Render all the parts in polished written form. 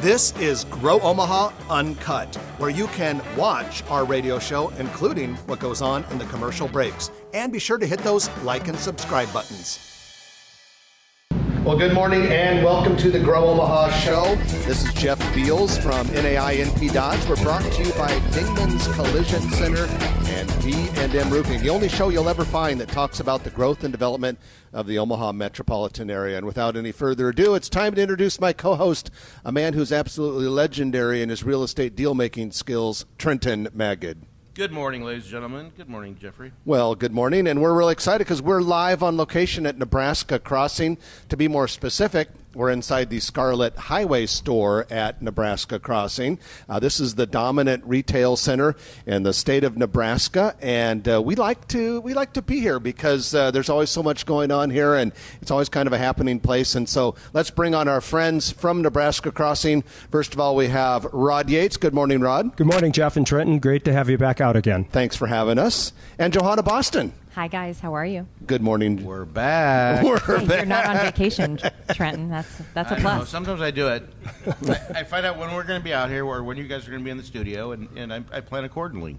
This is Grow Omaha Uncut, where you can watch our radio show, including what goes on in the commercial breaks. And be sure to hit those like and subscribe buttons. Well, good morning and welcome to the Grow Omaha show. This is Jeff Beals from NAI NP Dodge. We're brought to you by Dingman's Collision Center and B&M Roofing, the only show you'll ever find that talks about the growth and development of the Omaha metropolitan area. And without any further ado, it's time to introduce my co-host, a man who's absolutely legendary in his real estate deal-making skills, Trenton Magid. Good morning, ladies and gentlemen. Good morning, Jeffrey. Well, good morning, and we're really excited because we're live on location at Nebraska Crossing. To be more specific, we're inside the Scarlet Highway store at Nebraska Crossing. This is the dominant retail center in the state of Nebraska, and we like to be here because there's always so much going on here, and it's always kind of a happening place. And so let's bring on our friends from Nebraska Crossing. First of all, we have Rod Yates. Good morning, Rod. Good morning, Jeff and Trenton. Great to have you back out again. Thanks for having us. And Johanna Boston. Hi, guys. How are you? Good morning. We're back. You're not on vacation, Trenton. That's a plus. Know. Sometimes I do it. I find out when we're going to be out here or when you guys are going to be in the studio, and I plan accordingly.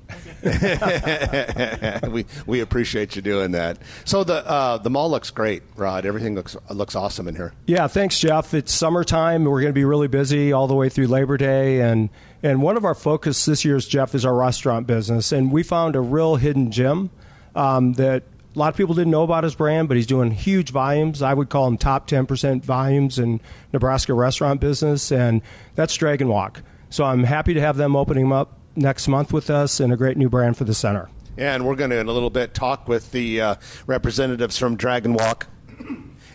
We appreciate you doing that. So the mall looks great, Rod. Everything looks awesome in here. Yeah, thanks, Jeff. It's summertime. We're going to be really busy all the way through Labor Day, and one of our focus this year, Jeff, is our restaurant business, and we found a real hidden gem that a lot of people didn't know about his brand, but he's doing huge volumes. I would call him top 10% volumes in Nebraska restaurant business, and that's Dragon Walk. So I'm happy to have them opening up next month with us, and a great new brand for the center. And we're going to, in a little bit, talk with the representatives from Dragon Walk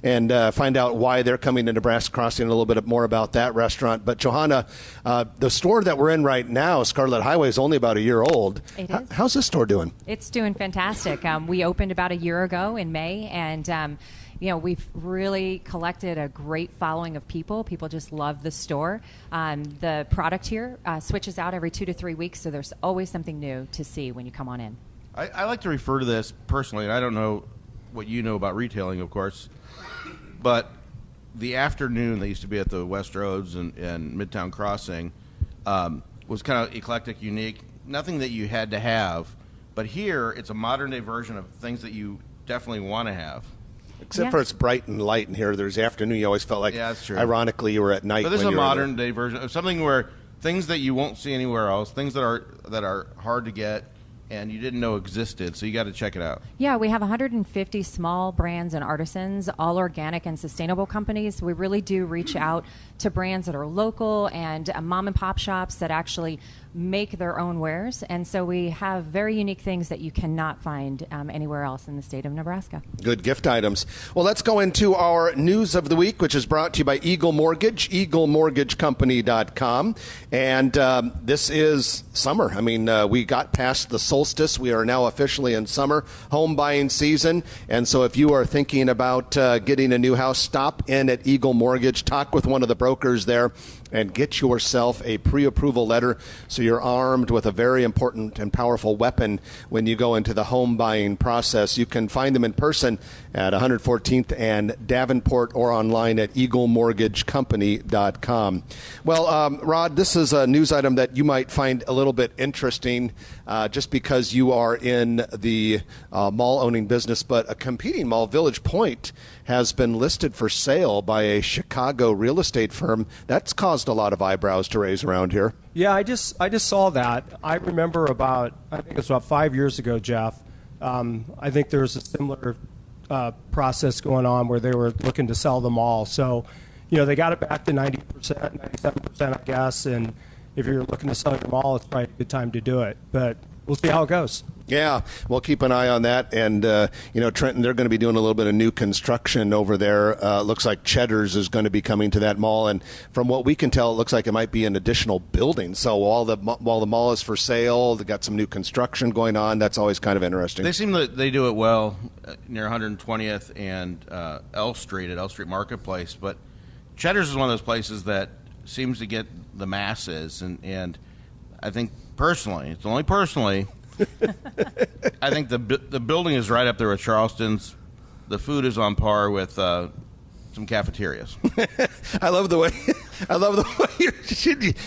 and find out why they're coming to Nebraska Crossing, a little bit more about that restaurant. But, Johanna, the store that we're in right now, Scarlet Highway, is only about a year old. It is. How's this store doing? It's doing fantastic. We opened about a year ago in May, and we've really collected a great following of people. People just love the store. The product here switches out every 2 to 3 weeks, so there's always something new to see when you come on in. I like to refer to this personally, and I don't know what you know about retailing, of course, but the afternoon that used to be at the West Roads and Midtown Crossing was kind of eclectic, unique, nothing that you had to have. But here, it's a modern-day version of things that you definitely want to have. Except for it's bright and light in here. There's afternoon. You always felt like, that's true. Ironically, you were at night. But this is a modern-day version of something where things that you won't see anywhere else, things that are hard to get, and you didn't know existed, so you got to check it out. Yeah, we have 150 small brands and artisans, all organic and sustainable companies. We really do reach out to brands that are local and mom and pop shops that actually make their own wares. And so we have very unique things that you cannot find anywhere else in the state of Nebraska. Good gift items. Well, let's go into our news of the week, which is brought to you by Eagle Mortgage, eaglemortgagecompany.com. And this is summer. I mean, we got past the solstice. We are now officially in summer home buying season. And so if you are thinking about getting a new house, stop in at Eagle Mortgage, talk with one of the brokers there, and get yourself a pre-approval letter so you're armed with a very important and powerful weapon when you go into the home buying process. You can find them in person at 114th and Davenport or online at eaglemortgagecompany.com. Well, Rod, this is a news item that you might find a little bit interesting just because you are in the mall-owning business, but a competing mall, Village Point, has been listed for sale by a Chicago real estate firm. That's caused a lot of eyebrows to raise around here. Yeah, I just saw that. I remember I think it was about 5 years ago, Jeff. I think there was a similar process going on where they were looking to sell the mall. So, they got it back to 90%, 97%, I guess. And if you're looking to sell your mall, it's probably a good time to do it. But we'll see how it goes. Yeah, we'll keep an eye on that. And, Trenton, they're going to be doing a little bit of new construction over there. Looks like Cheddar's is going to be coming to that mall. And from what we can tell, it looks like it might be an additional building. So while the mall is for sale, they got some new construction going on. That's always kind of interesting. They seem that they do it well near 120th and L Street at L Street Marketplace. But Cheddar's is one of those places that seems to get the masses. And I think personally, it's only personally, I think the building is right up there with Charleston's. The food is on par with some cafeterias. I love the way I love the way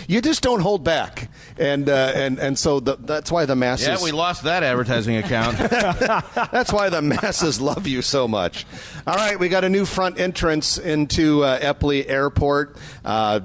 you just don't hold back, and so that's why the masses. Yeah, we lost that advertising account. That's why the masses love you so much. All right, we got a new front entrance into Eppley Airport.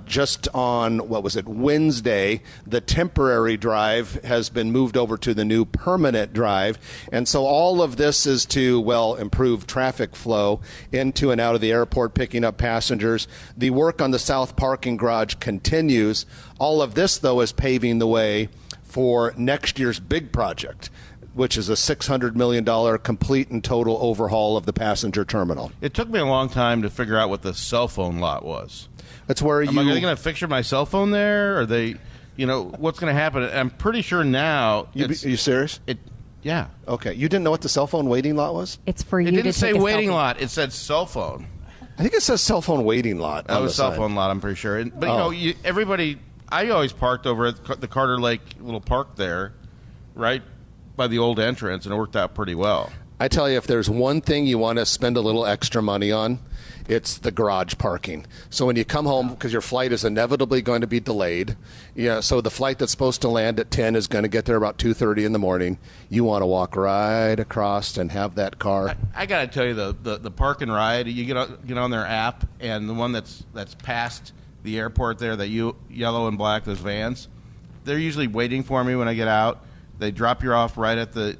Just on Wednesday, the temporary drive has been moved over to the new permanent drive, and so all of this is to improve traffic flow into and out of the airport, picking up passengers. The work on the south parking garage continues. All of this, though, is paving the way for next year's big project, which is a $600 million complete and total overhaul of the passenger terminal. It took me a long time to figure out what the cell phone lot was. That's where Am I going to fixture my cell phone there? Or what's going to happen? I'm pretty sure now. Are you serious? Yeah. Okay. You didn't know what the cell phone waiting lot was? It's for you It to didn't say take a waiting selfie. lot. It said cell phone. I think it says cell phone waiting lot. That was cell phone lot, I'm pretty sure. But, everybody, I always parked over at the Carter Lake little park there, right by the old entrance, and it worked out pretty well. I tell you, if there's one thing you want to spend a little extra money on, it's the garage parking. So when you come home, because your flight is inevitably going to be delayed, so the flight that's supposed to land at 10 is going to get there about 2:30 in the morning. You want to walk right across and have that car. I got to tell you, the park and ride, you get on their app, and the one that's past the airport there, that yellow and black, those vans, they're usually waiting for me when I get out. They drop you off right at the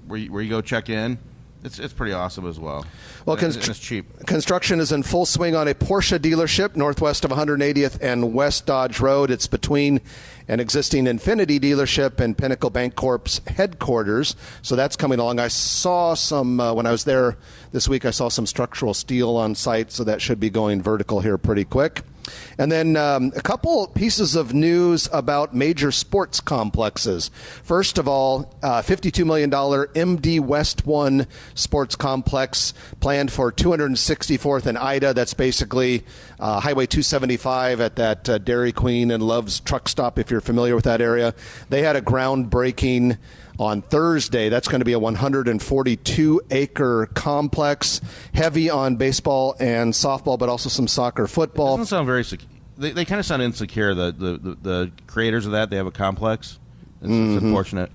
where you go check in. It's pretty awesome as well. Well, and it's cheap. Construction is in full swing on a Porsche dealership northwest of 180th and West Dodge Road. It's between an existing Infiniti dealership and Pinnacle Bank Corp's headquarters. So that's coming along. I saw some, when I was there this week, I saw some structural steel on site, so that should be going vertical here pretty quick. And then a couple pieces of news about major sports complexes. First of all, $52 million MD West 1 sports complex planned for 264th and Ida. That's basically Highway 275 at that Dairy Queen and Love's truck stop, if you're familiar with that area. They had a groundbreaking on Thursday. That's going to be a 142-acre complex, heavy on baseball and softball, but also some soccer, football. It doesn't sound very secure. They kind of sound insecure. The creators of that, they have a complex. It's unfortunate.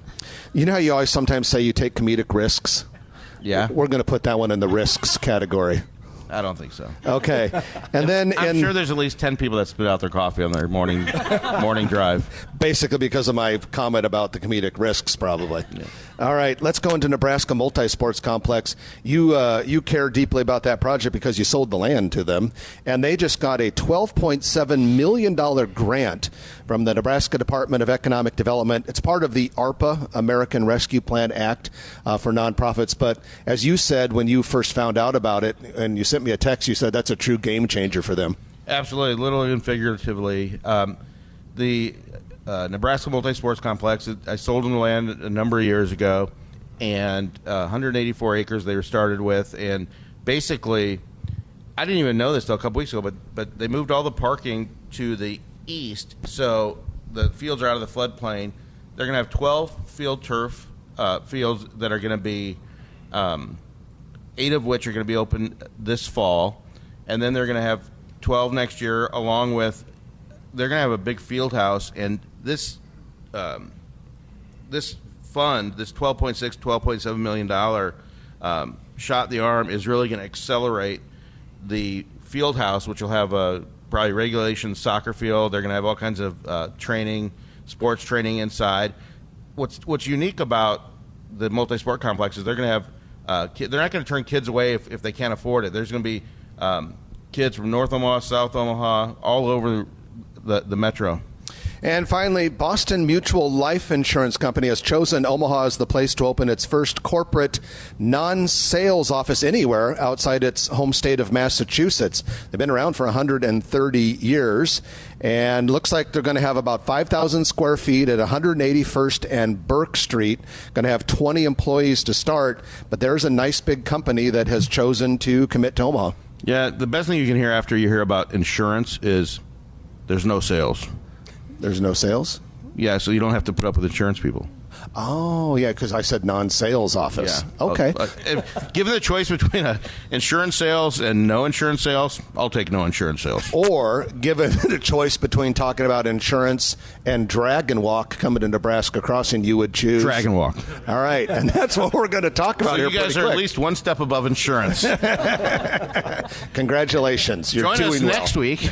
You know how you always sometimes say you take comedic risks? Yeah. We're going to put that one in the risks category. I don't think so. Okay. And then I'm sure there's at least 10 people that spit out their coffee on their morning drive. Basically because of my comment about the comedic risks, probably. Yeah. All right, let's go into Nebraska Multi-Sports Complex. You care deeply about that project because you sold the land to them, and they just got a $12.7 million grant from the Nebraska Department of Economic Development. It's part of the ARPA, American Rescue Plan Act, for nonprofits. But as you said when you first found out about it, and you sent me a text, you said that's a true game changer for them. Absolutely, literally and figuratively. The Nebraska Multi-Sports Complex, I sold them the land a number of years ago, and 184 acres they were started with. And basically, I didn't even know this till a couple weeks ago, but they moved all the parking to the east, so the fields are out of the floodplain. They're going to have 12 field turf fields that are going to be 8 of which are going to be open this fall, and then they're going to have 12 next year, along with they're going to have a big field house. And this this fund, this $12.7 million shot in the arm, is really going to accelerate the field house, which will have a probably regulation soccer field. They're going to have all kinds of training, sports training inside. What's unique about the multi-sport complex is they're going to have they're not going to turn kids away if they can't afford it. There's going to be kids from North Omaha, South Omaha, all over the metro. And finally, Boston Mutual Life Insurance Company has chosen Omaha as the place to open its first corporate non-sales office anywhere outside its home state of Massachusetts. They've been around for 130 years, and looks like they're going to have about 5,000 square feet at 181st and Burke Street. Going to have 20 employees to start, but there's a nice big company that has chosen to commit to Omaha. Yeah, the best thing you can hear after you hear about insurance is there's no sales. There's no sales? Yeah, so you don't have to put up with insurance people. Oh, yeah, because I said non-sales office. Yeah. Okay. Given the choice between insurance sales and no insurance sales, I'll take no insurance sales. Or given the choice between talking about insurance and Dragon Walk coming to Nebraska Crossing, you would choose Dragon Walk. All right, and that's what we're going to talk about So here. you guys are at least one step above insurance. Congratulations. You're Join us doing well. next week.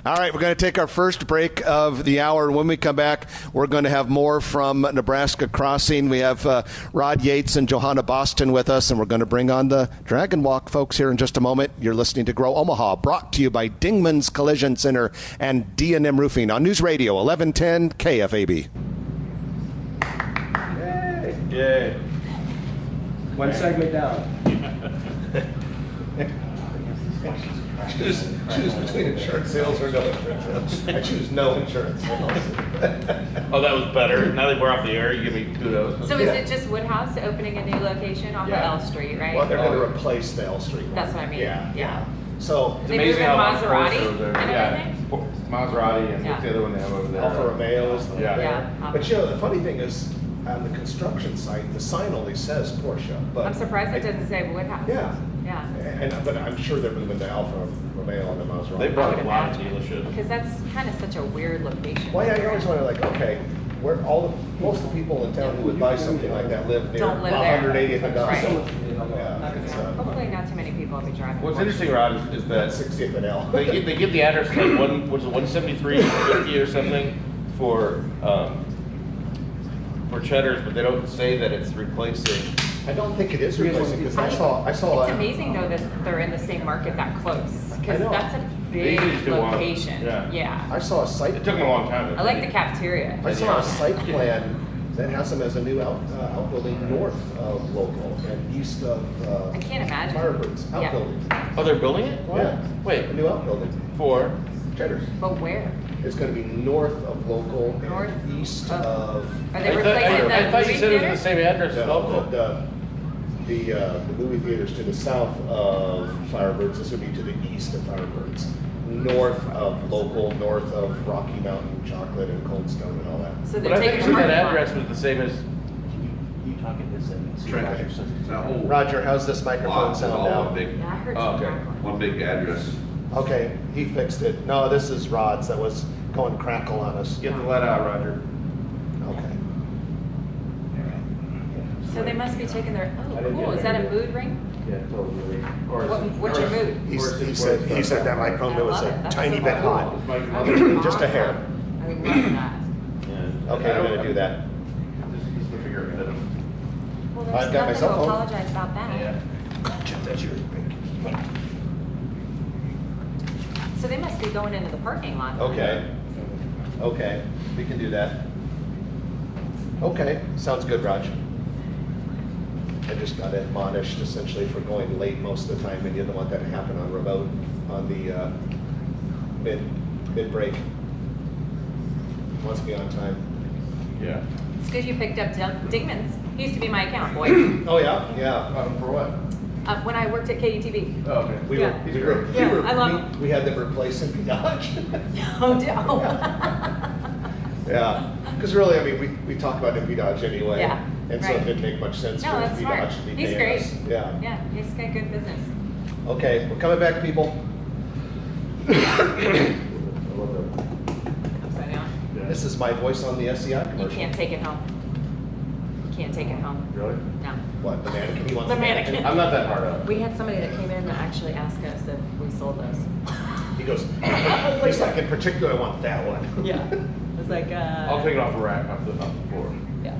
All right, we're going to take our first break of the hour. When we come back, we're going to have more from Nebraska Crossing. We have Rod Yates and Johanna Boston with us, and we're going to bring on the Dragon Walk folks here in just a moment. You're listening to Grow Omaha, brought to you by Dingman's Collision Center and D&M Roofing on News Radio 1110 KFAB. Yay. One segment down. Choose between insurance sales or no insurance sales. I choose no insurance sales. Oh, that was better. Now that we're off the air, you give me kudos. So is it just Woodhouse opening a new location off of L Street, right? Well, they're going to replace the L Street one. That's what I mean. Yeah. So They move in Maserati and everything? Maserati and Yeah. what's the other one they have over there? Alfa Romeo is the Yeah. Yeah. But the funny thing is, on the construction site, the sign only says Porsche. But I'm surprised it doesn't say Woodhouse. Yeah. Yeah. But I'm sure they're moving to Alfa Romeo and the Maserati. They brought I a would lot of imagine. dealerships. Because that's kind of such a weird location. Well, yeah, you always wonder, like, okay, where most of the people in town who would buy something like that live near Don't live there. 180th and L. Right. Yeah, it's, Hopefully not too many people will be driving. What's interesting, Rod, is that 60th and L. they give the address like 173.50 or something for Cheddar's, but they don't say that it's replacing. I don't think it is replacing because I saw. It's amazing though that they're in the same market that close, because I know. that's a They big usually do want- location. yeah. I saw a site. It took them a long time. I like the cafeteria. I saw a site plan that has them as a new outbuilding north of local and east of I can't imagine. Firebirds Yeah. outbuilding. Oh, they're building it? Yeah. Wait, A new outbuilding. for? Cheddar's. But where? It's going to be north of local North and east of- of. Are they I replacing the thought you movie said it theater? was the same address as No, local. the movie theaters to the south of Firebirds. This would be to the east of Firebirds. North of local, north of Rocky Mountain Chocolate and Cold Stone and all that. So But they're I taking think the that parking lot. address was the same as. You talking this and see Try Roger to- says- Roger, how's this microphone sound now? Yeah, I heard Oh, some okay. crackling. One big address. Okay, he fixed it. No, this is Rod's that was going crackle on us. Get the lead out, Roger. Okay. So they must be taking their, I oh, didn't cool, get is that a it. mood ring? Yeah, totally. Or What's your mood? He said that microphone I was love a it. That's tiny so bit cool. hot. Just a hair. I love that. Okay, I'm gonna do that. This is the figure of it. Well, I've there's got my nothing cell to phone. apologize about that. Yeah. That's yours. So they must be going into the parking lot. Okay. Okay, we can do that. Okay, sounds good, Raj. I just got admonished essentially for going late most of the time, and you don't want that to happen on remote on the mid-break. Wants to be on time. Yeah. It's good you picked up Dingman's. He used to be my account boy. Oh, yeah? Yeah. For what? When I worked at KUTV. Oh, okay. We Yeah. were, I love we had them replacing Dodge. Oh, Yeah, because really, I mean, we talk about Nippy Dodge anyway. Yeah, And so right. it didn't make much sense No, for that's Nippy smart. Dodge to be He's paying great. us. Yeah. Yeah, he's got good business. Okay, we're coming back, people. Upside down. This is my voice on the SCI You commercial. can't take it home. You can't take it home. Really? No. What, the mannequin? He wants The mannequin. I'm not that hard up. We had somebody that came in to actually ask us if we sold those. He goes, he's like, in particular, I want that one. Yeah. It was like, I'll take it off the rack, off the floor. Yeah.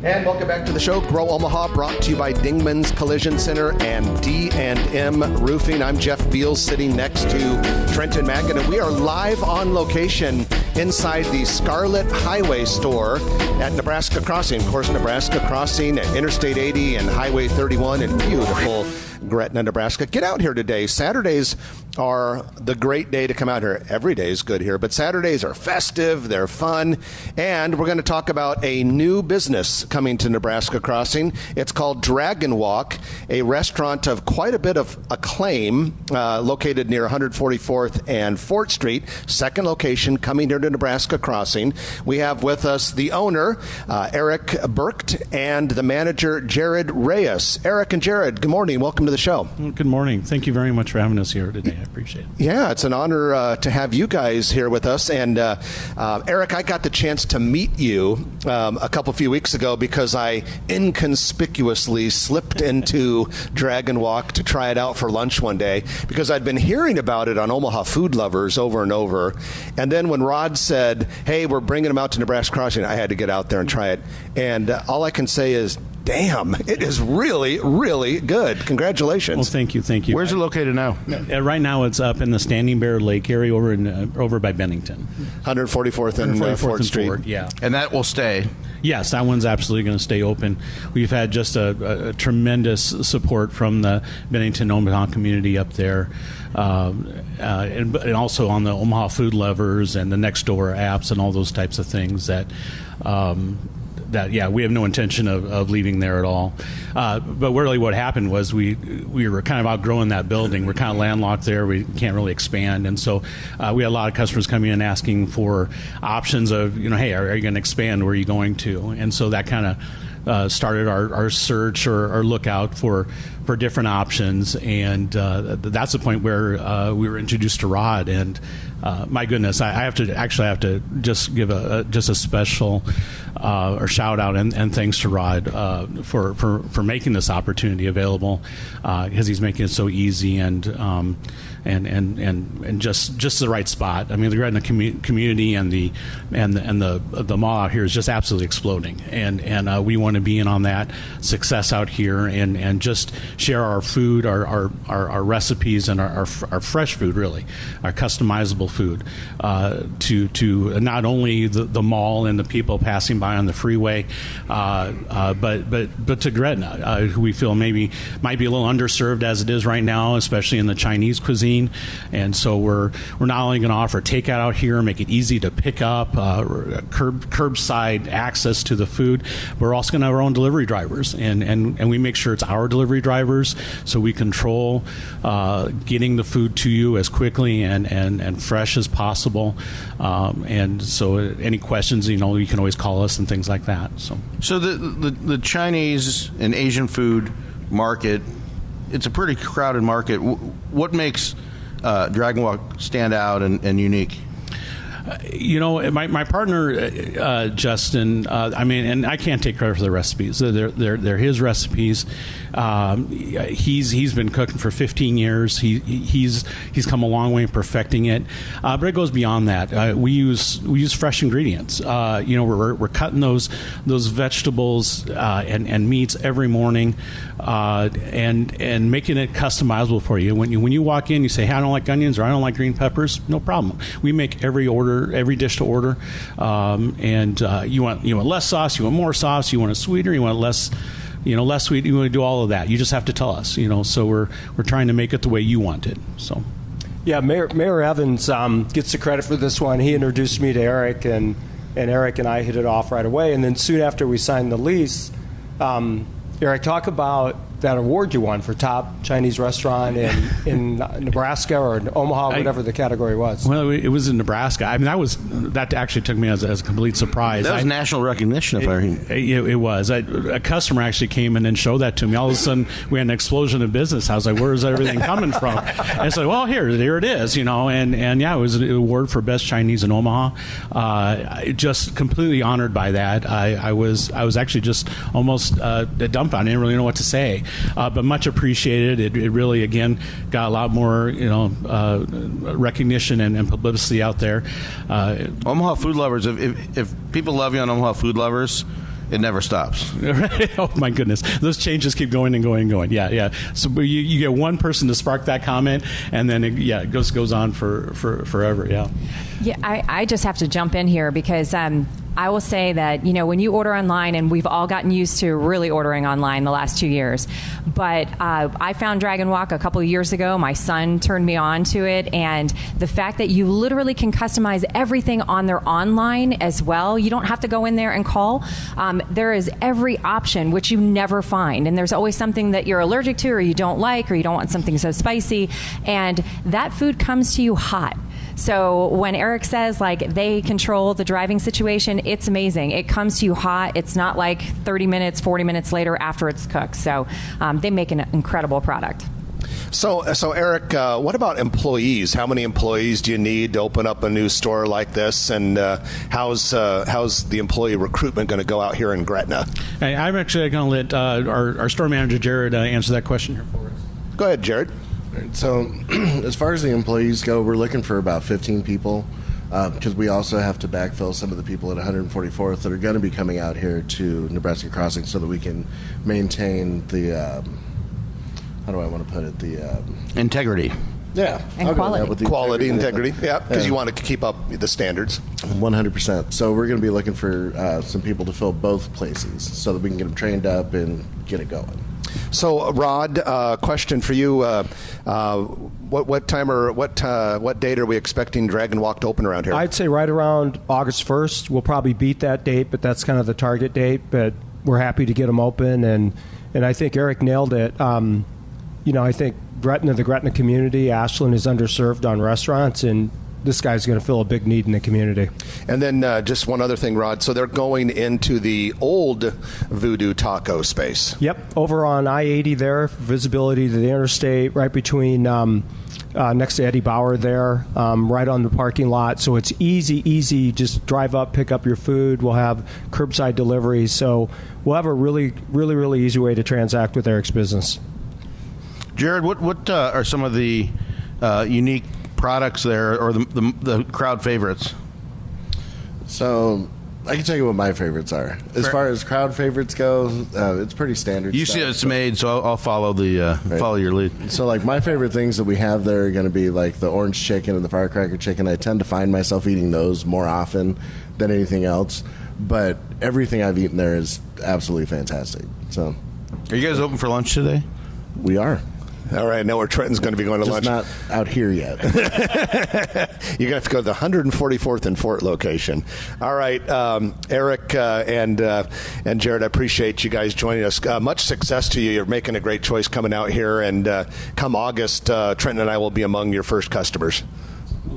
And welcome back to the show, Grow Omaha, brought to you by Dingman's Collision Center and D&M Roofing. I'm Jeff Beals, sitting next to Trenton Magin, and we are live on location inside the Scarlet Highway store at Nebraska Crossing. Of course, Nebraska Crossing at Interstate 80 and Highway 31 in beautiful Gretna, Nebraska. Get out here today. Saturdays are the great day to come out here. Every day is good here, but Saturdays are festive, they're fun, and we're going to talk about a new business coming to Nebraska Crossing. It's called Dragon Walk, a restaurant of quite a bit of acclaim, located near 144th and Fort Street, second location coming here to Nebraska Crossing. We have with us the owner, Eric Burkt, and the manager, Jared Reyes. Eric and Jared, good morning. Welcome to the show. Good morning. Thank you very much for having us here today. I appreciate it. Yeah, it's an honor to have you guys here with us. And Eric, I got the chance to meet you a few weeks ago because I inconspicuously slipped into Dragon Walk to try it out for lunch one day because I'd been hearing about it on Omaha Food Lovers over and over. And then when Rod said, hey, we're bringing them out to Nebraska Crossing, I had to get out there and try it. And all I can say is, damn, it is really, really good. Congratulations. Well, thank you. Where's it located now? Right now it's up in the Standing Bear Lake area over by Bennington. 144th and Fort Street. Forward, yeah. And that will stay. Yes, that one's absolutely going to stay open. We've had just a tremendous support from the Bennington Omaha community up there, and also on the Omaha Food Lovers and the Nextdoor apps and all those types of things that we have no intention of leaving there at all. But really what happened was we were kind of outgrowing that building. We're kind of landlocked there. We can't really expand. And so we had a lot of customers coming in asking for options of, hey, are you going to expand? Where are you going to? And so that kind of started our search or lookout for different options. And that's the point where we were introduced to Rod. And my goodness, I have to just give a special or shout out and thanks to Rod for making this opportunity available, because he's making it so easy and just the right spot. I mean, the Gretna community and the mall out here is just absolutely exploding, and we want to be in on that success out here and just share our food, our recipes, and our fresh food, really, our customizable food, to not only the mall and the people passing by on the freeway, but to Gretna, who we feel maybe might be a little underserved as it is right now, especially in the Chinese cuisine. And so we're not only going to offer takeout out here, make it easy to pick up, curbside access to the food. We're also going to have our own delivery drivers, and we make sure it's our delivery drivers, so we control getting the food to you as quickly and fresh as possible. And so any questions, you can always call us and things like that. So the Chinese and Asian food market, it's a pretty crowded market. What makes Dragon Walk stand out and unique? My partner Justin. And I can't take credit for the recipes. They're his recipes. He's been cooking for 15 years. He's come a long way in perfecting it. But it goes beyond that. We use fresh ingredients. We're cutting those vegetables and meats every morning, and making it customizable for you. When you walk in, you say, "Hey, I don't like onions," or "I don't like green peppers." No problem. We make every dish to order. And you want less sauce, you want more sauce, you want it sweeter, you want less sweet, you want to do all of that. You just have to tell us, so we're trying to make it the way you want it. So Yeah, Mayor Evans gets the credit for this one. He introduced me to Eric, and Eric and I hit it off right away. And then soon after we signed the lease, Eric, talk about that award you won for top Chinese restaurant in Nebraska or in Omaha, whatever the category was. Well, it was in Nebraska. I mean, that actually took me as a complete surprise. That was national recognition, It was. A customer actually came in and showed that to me. All of a sudden, we had an explosion of business. I was like, "Where is everything coming from?" And I said, "Well, here it is." And yeah, it was an award for best Chinese in Omaha. Just completely honored by that. I was actually just almost dumbfounded. I didn't really know what to say. But much appreciated. It really, again, got a lot more, recognition and publicity out there. Omaha Food Lovers. If people love you on Omaha Food Lovers, it never stops. Oh my goodness, those changes keep going and going and going. Yeah. So you get one person to spark that comment, and then it goes on for forever. Yeah. Yeah, I just have to jump in here because I will say that, when you order online, and we've all gotten used to really ordering online the last 2 years, but I found Dragon Walk a couple of years ago. My son turned me on to it, and the fact that you literally can customize everything on their online as well. You don't have to go in there and call. There is every option, which you never find, and there's always something that you're allergic to or you don't like, or you don't want something so spicy, and that food comes to you hot. So when Eric says they control the driving situation, it's amazing. It comes to you hot. It's not like 30 minutes, 40 minutes later after it's cooked. So they make an incredible product. So Eric, what about employees? How many employees do you need to open up a new store like this? And how's the employee recruitment going to go out here in Gretna? Hey, I'm actually going to let our store manager, Jared, answer that question here for us. Go ahead, Jared. So as far as the employees go, we're looking for about 15 people because we also have to backfill some of the people at 144th that are going to be coming out here to Nebraska Crossing so that we can maintain the, how do I want to put it, the... Integrity. Yeah. And I'll go with quality. that, with the Quality, integrity. Yeah, because you want to keep up the standards. 100%. So we're going to be looking for some people to fill both places so that we can get them trained up and get it going. So, Rod, question for you: what time or what date are we expecting Dragon Walk to open around here? I'd say right around August 1st. We'll probably beat that date, but that's kind of the target date. But we're happy to get them open, and I think Eric nailed it. I think the Gretna community, Ashland is underserved on restaurants, and this guy's going to fill a big need in the community. And then just one other thing, Rod. So they're going into the old Voodoo Taco space. Yep, over on I-80 there, visibility to the interstate, right between next to Eddie Bauer there, right on the parking lot. So it's easy. Just drive up, pick up your food. We'll have curbside delivery. So we'll have a really, really, really easy way to transact with Eric's business. Jared, what are some of the unique products there, or the crowd favorites? So I can tell you what my favorites are. As far as crowd favorites go, it's pretty standard. You see it's made, so I'll follow follow your lead. So my favorite things that we have there are going to be like the orange chicken and the firecracker chicken. I tend to find myself eating those more often than anything else. But everything I've eaten there is absolutely fantastic. So, are you guys open for lunch today? We are. All right, I know where Trenton's going to be going to lunch. Just not out here yet. You're going to have to go to the 144th and Fort location. All right, Eric and Jared, I appreciate you guys joining us. Much success to you. You're making a great choice coming out here, and come August, Trenton and I will be among your first customers.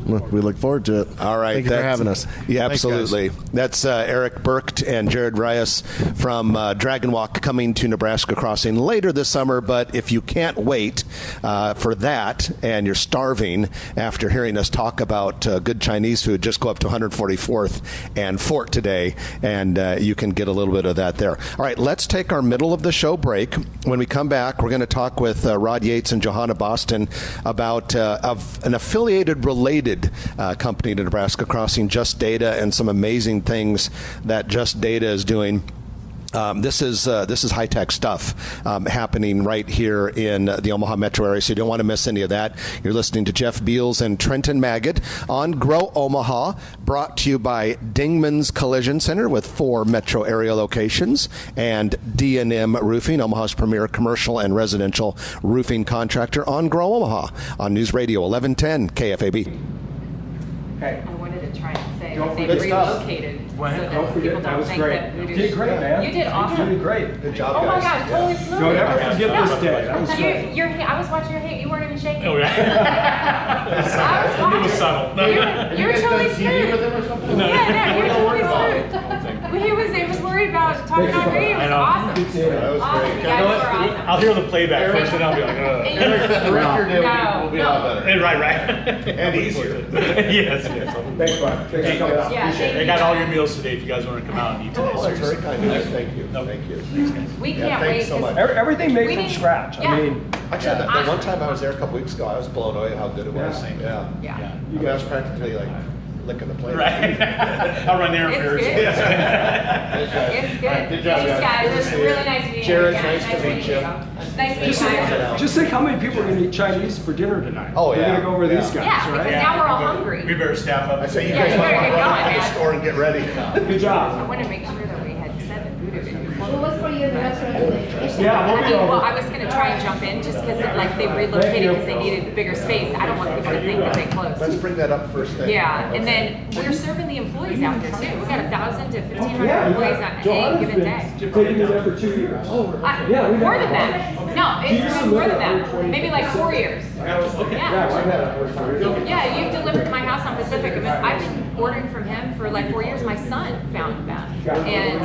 We look forward to it. All right. Thank you for having us. Yeah, Thanks, absolutely. That's Eric Burkt and Jared Reyes from Dragon Walk coming to Nebraska Crossing later this summer. But if you can't wait for that and you're starving after hearing us talk about good Chinese food, just go up to 144th and Fort today, and you can get a little bit of that there. All right, let's take our middle of the show break. When we come back, we're going to talk with Rod Yates and Johanna Boston about an affiliated related company to Nebraska Crossing, Just Data, and some amazing things that Just Data is doing. This is high-tech stuff happening right here in the Omaha metro area, so you don't want to miss any of that. You're listening to Jeff Beals and Trenton Magid on Grow Omaha, brought to you by Dingman's Collision Center with 4 metro area locations, and D&M Roofing, Omaha's premier commercial and residential roofing contractor, on Grow Omaha on News Radio 1110 KFAB. I wanted to try and say Don't they forget relocated so that people don't think that Voodoo. You did great, man. You did awesome. You did great. Good job, Oh my God, totally smooth. Don't ever forget this day. That was Your hand, I was watching your hand. You weren't even shaking. Oh, yeah. I was watching. It was subtle. You're totally smooth. Yeah, you're totally smooth. He was worried about talking on radio. It was awesome. That was Awesome. You guys were awesome. I'll hear the playback first, and I'll be like, The record deal will be a lot better. right. And easier. yes. Thanks, Brian. Thanks for coming out. Yeah, thank I you. got all your meals today if you guys want to come out and eat today. Oh, that's very kind of you. Thank you. No. Thank you. We Yeah, can't thanks wait. so much. Everything made We from need- scratch. yeah. I mean, Actually, the one time I was there a couple weeks ago, I was blown away how good it was. Yeah. Yeah. Yeah. I was practically like licking the plate. Right. I'll run there It's first. good. It's good. Good job, Thanks, guys. Good to It was see you. really nice meeting you. Jared, Yeah, nice to meet meeting you. you. Nice to meet you. Just think how many people are going to eat Chinese for dinner tonight. Oh, We're yeah. going to go over these guys, Yeah, because right? now we're all hungry. We better staff up. I say you Yeah, guys you might better want to get run going, to the man. store and get ready. Good I job. want to make sure that we had said the food of it. Well, what's for you in the restaurant? Yeah, we'll I be mean, well, over. I was going to try and jump in just because like they relocated because they needed bigger space. I don't want people to think that they Let's closed. bring that up first thing. Yeah, and then we're serving the employees out there too. We've got 1,000 to 1,500 Yeah, employees on any given day. Taking me there for 2 years. Yeah, we More got than that. No, it's been more than that. Maybe like 4 years. Yeah, Yeah. I've had it for 4 years. Yeah, you've delivered to my house on Pacific. I've been ordering from him for like 4 years. My son found that. And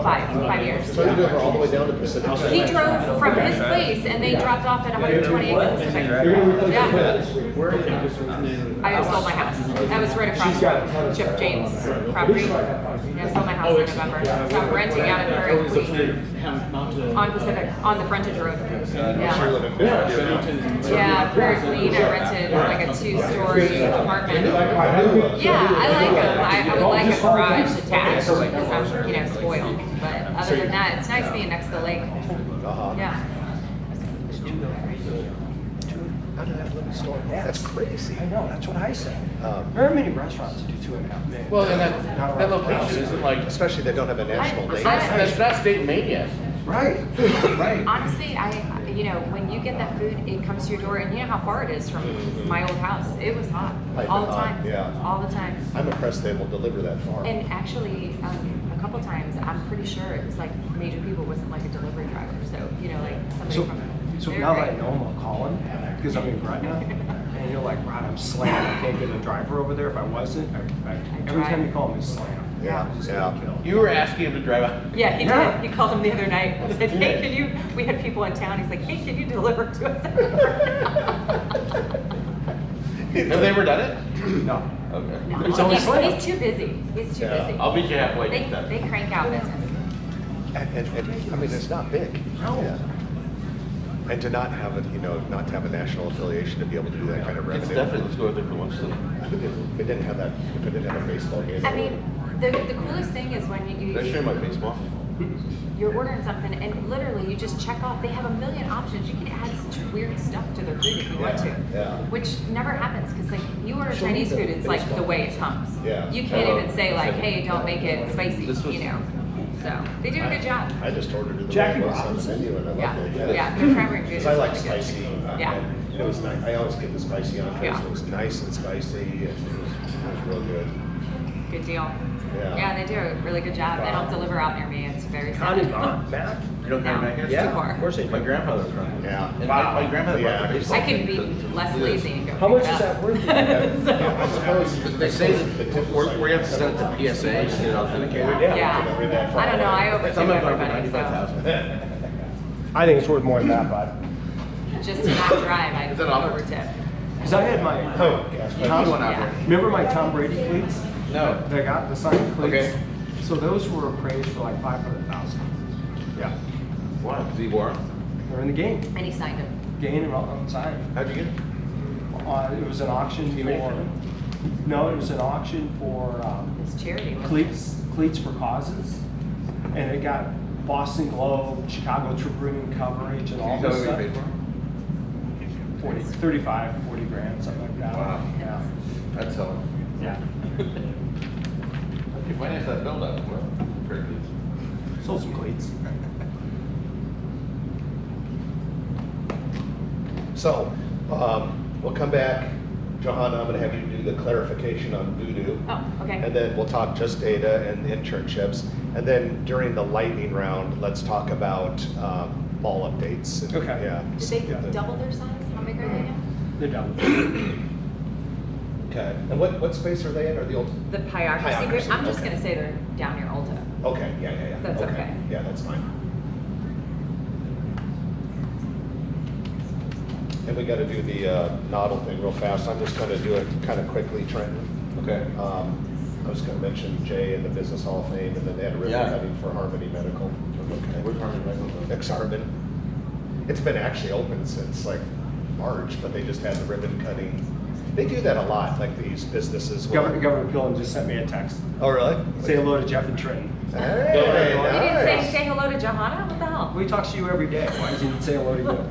five years. So you drove all the way down to Pacific. He drove from his place and they dropped off at 128 Pacific. Yeah. I sold my house. That was right across from Chip James' property. Yeah, I sold my house in November. So I'm renting out at Prairie Queen on Pacific, on the frontage road. Yeah, Prairie Queen, I rented like a 2-story apartment. Yeah, I like them. I would like a garage attached because I'm, spoiled. But other than that, it's nice being next to the lake. Yeah. That's crazy. I know, that's what I said. There are many restaurants that do 2.5 million. Well, and that location isn't like, Especially they don't have a national name. it's not state made yet. Right, right. Honestly, when you get that food, it comes to your door, and you know how far it is from my old house. It was hot all the time. Yeah. All the time. I'm impressed they will deliver that far. And actually, a couple times, I'm pretty sure it was like Major People wasn't like a delivery driver. So, like somebody from. So they're now that I great. know him, I'll call him because I'm in Gretna, and you're like, Rod, I'm slammed. I can't get a driver over there. If I wasn't, every time you call me, slam. Yeah, Just yeah. gonna kill. You were asking him to drive out. Yeah, he Yeah. did. He called him the other night and said, hey, we had people in town. He's like, hey, can you deliver to us? Have they ever done it? No. Okay. No, It's always slammed. he's too busy. He's too busy. I'll meet you halfway. They crank out business. And I mean, it's not big. No. Yeah. And to not have not to have a national affiliation to be able to do that kind of revenue. It's definitely, let's go out there for lunch then. If it didn't have that, if it didn't have a baseball game. I mean, the coolest thing is when Can I show you my baseball? you're ordering something and literally you just check off. They have a million options. You can add such weird stuff to their food if you want to, Yeah. which never happens because like you order Chinese food, it's like the way it comes. Yeah. You can't even say like, hey, don't make it spicy. So they do a good job. I just ordered it the Jackie way it was on the Robinson? menu, and I Yeah, loved it. yeah. Their primary food is Because I like really good. spicy. Yeah. And, it was nice. I always get the spicy on Yeah. It was nice and spicy, and it was real good. Good deal. Yeah. Yeah, they do a really good job. They don't deliver out near me. It's very Connie sad. Bond, Matt? You know No, Gary it's Mackey? too far. Of course they do. My grandfather's from. Yeah. And Wow. my grandfather Yeah. brought the baseball I can team be to less Liz. lazy and go. How much pick is it that up. worth? I suppose They say that we have to send it to PSA to get it authenticated. Yeah. I don't know. I overtip Some of them are for everybody. So 95,000. I think it's worth more than that, bud. just to not drive, I Is that awful? overtip. Because I had my Tom went out Yeah. there. remember my Tom Brady cleats? No. They got the signed cleats. Okay. So those were appraised for like 500,000. Yeah, Wow. Does he wore 'em? they're in the game. And he signed it. Game and on side. How'd you get it? It was an auction You made it for. for them? No, it was an auction for It's charity. wasn't it? cleats for causes, and it got Boston Globe, Chicago Tribune coverage, and all Can you tell this me stuff. what you paid for 'em? 40 grand, something like that. Wow. Yeah. I'd sell them. Yeah. You finance that build up, well, very good. Sold some cleats. So, we'll come back. Johanna, I'm going to have you do the clarification on Voodoo. Oh, okay. And then we'll talk just data and internships. And then during the lightning round, let's talk about mall updates. And, Okay. Yeah. Did they double their size? How big are they now? They're done. Okay. And what space are they in? Are the old? The Pyocracy. Pyocracy, I'm just okay. going to say they're down near Ulta. Okay. Yeah. That's okay. Yeah, that's fine. And we got to do the Noddle thing real fast. I'm just going to do it kind of quickly, Trenton. Okay. I was going to mention Jay and the Business Hall of Fame, and then they had a ribbon Yeah. cutting for Harmony Medical. Where's Harmony Medical? Exarban. It's been actually open since like March, but they just had the ribbon cutting. They do that a lot, like these businesses. will- Governor Pillen just sent me a text. Oh, really? Say hello to Jeff and Trenton. Hey, He didn't nice. say hello to to Johanna? What the hell? We talk to you every day. Why doesn't he say hello to you?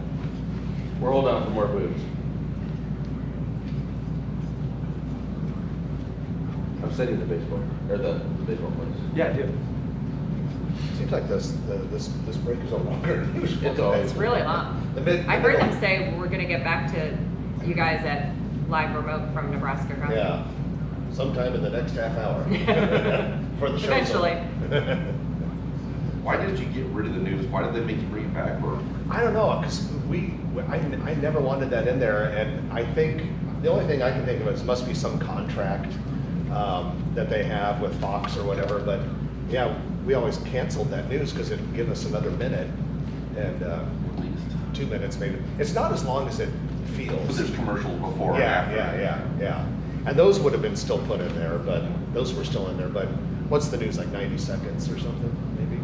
We're holding on for more boobs. I'm sitting the baseball, or the baseball place. Yeah, I do. Seems like this break is a longer than usual. It's really long. I heard them say we're going to get back to you guys at live remote from Nebraska Crossing. Yeah, sometime in the next half hour. For the show. Eventually. Why did you get rid of the news? Why did they make you bring it back? Or I don't know, because I never wanted that in there, and I think the only thing I can think of is must be some contract that they have with Fox or whatever. But yeah, we always canceled that news because it would give us another minute and 2 minutes maybe. It's not as long as it feels. there's commercials before and after. Yeah. And those would have been still put in there, but those were still in there. But what's the news, like 90 seconds or something, maybe?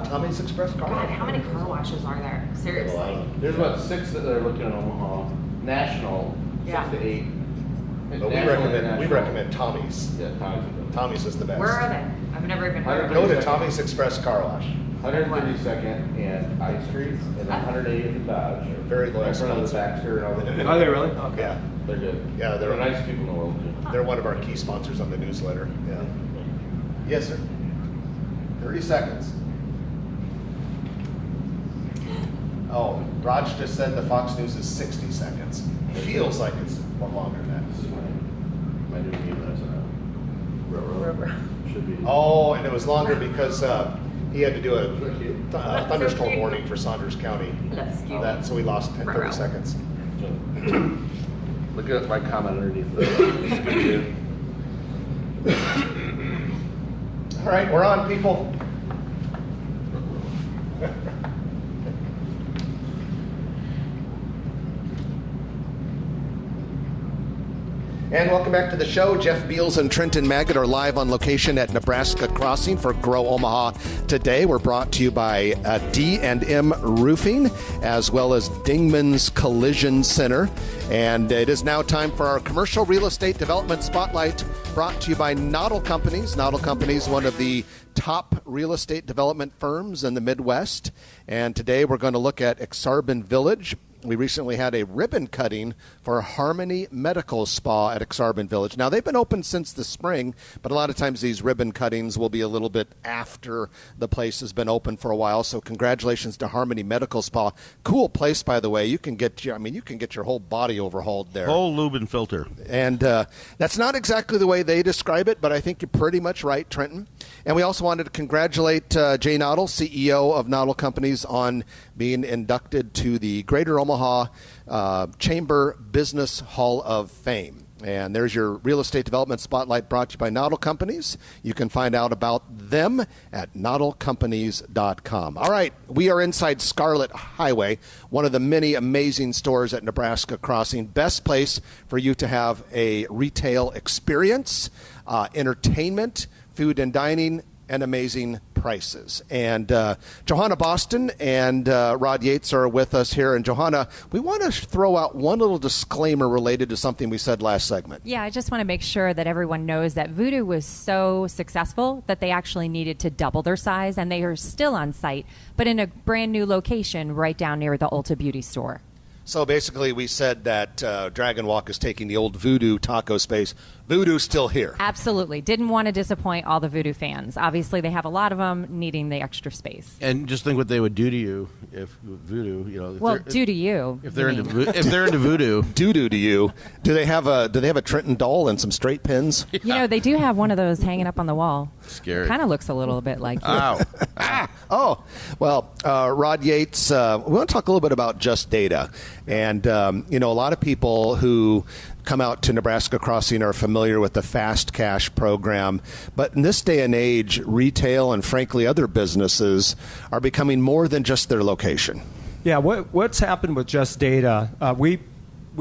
Tommy's Express Car God, Wash. how many car washes are there? Seriously. There's about 6 that are looking at Omaha. National, 6 Yeah. to 8. But we recommend Tommy's. Yeah, Tommy's. Tommy's is the best. Where are they? I've never even heard of Go them. to Tommy's Express Car Wash. 132nd and I Street, and then 180th and Dodge. Very low In front of the expensive. Baxter and all the. Are they really? Okay. Yeah, They're good. Yeah, they're nice people in the world too. they're one of our key sponsors on the newsletter. Yeah. Yes, sir. 30 seconds. Oh, Raj just said the Fox News is 60 seconds. Feels like it's longer than that. This is my new name that's Railroad. should be. Oh, and it was longer because he had to do a That's so thunderstorm cute. warning for Saunders County. That's cute. So we lost 30 Ruh-roh. seconds. Look at my comment underneath the. All right, we're on, people. And welcome back to the show. Jeff Beals and Trenton Maggot are live on location at Nebraska Crossing for Grow Omaha today. We're brought to you by D&M Roofing as well as Dingman's Collision Center. And it is now time for our commercial real estate development spotlight, brought to you by Noddle Companies. Noddle Companies, one of the top real estate development firms in the Midwest. And today we're going to look at Exarban Village. We recently had a ribbon cutting for Harmony Medical Spa at Exarban Village. Now, they've been open since the spring, but a lot of times these ribbon cuttings will be a little bit after the place has been open for a while. So congratulations to Harmony Medical Spa. Cool place, by the way. You can get your whole body overhauled there. Whole lube and filter. And that's not exactly the way they describe it, but I think you're pretty much right, Trenton. And we also wanted to congratulate Jay Noddle, CEO of Noddle Companies, on being inducted to the Greater Omaha Chamber Business Hall of Fame. And there's your real estate development spotlight brought to you by Noddle Companies. You can find out about them at noddlecompanies.com. All right, we are inside Scarlet Highway, one of the many amazing stores at Nebraska Crossing. Best place for you to have a retail experience, entertainment, food and dining, and amazing prices. And Johanna Boston and Rod Yates are with us here. And Johanna, we want to throw out one little disclaimer related to something we said last segment. Yeah, I just want to make sure that everyone knows that Voodoo was so successful that they actually needed to double their size, and they are still on site, but in a brand new location right down near the Ulta Beauty store. So basically we said that Dragon Walk is taking the old Voodoo taco space. Voodoo's still here. Absolutely. Didn't want to disappoint all the Voodoo fans. Obviously, they have a lot of them needing the extra space. And just think what they would do to you if Voodoo, Well, due to you. if they're you into mean. if they're into Voodoo. Doo-doo to you. Do they have a Trenton doll and some straight pins? You know, they do have one of those hanging up on the wall. Scary. Kind of looks a little bit like you. Ow. Oh, well, Rod Yates, we want to talk a little bit about Just Data. And, a lot of people who come out to Nebraska Crossing are familiar with the Fast Cash program. But in this day and age, retail and, frankly, other businesses are becoming more than just their location. Yeah, what's happened with Just Data, we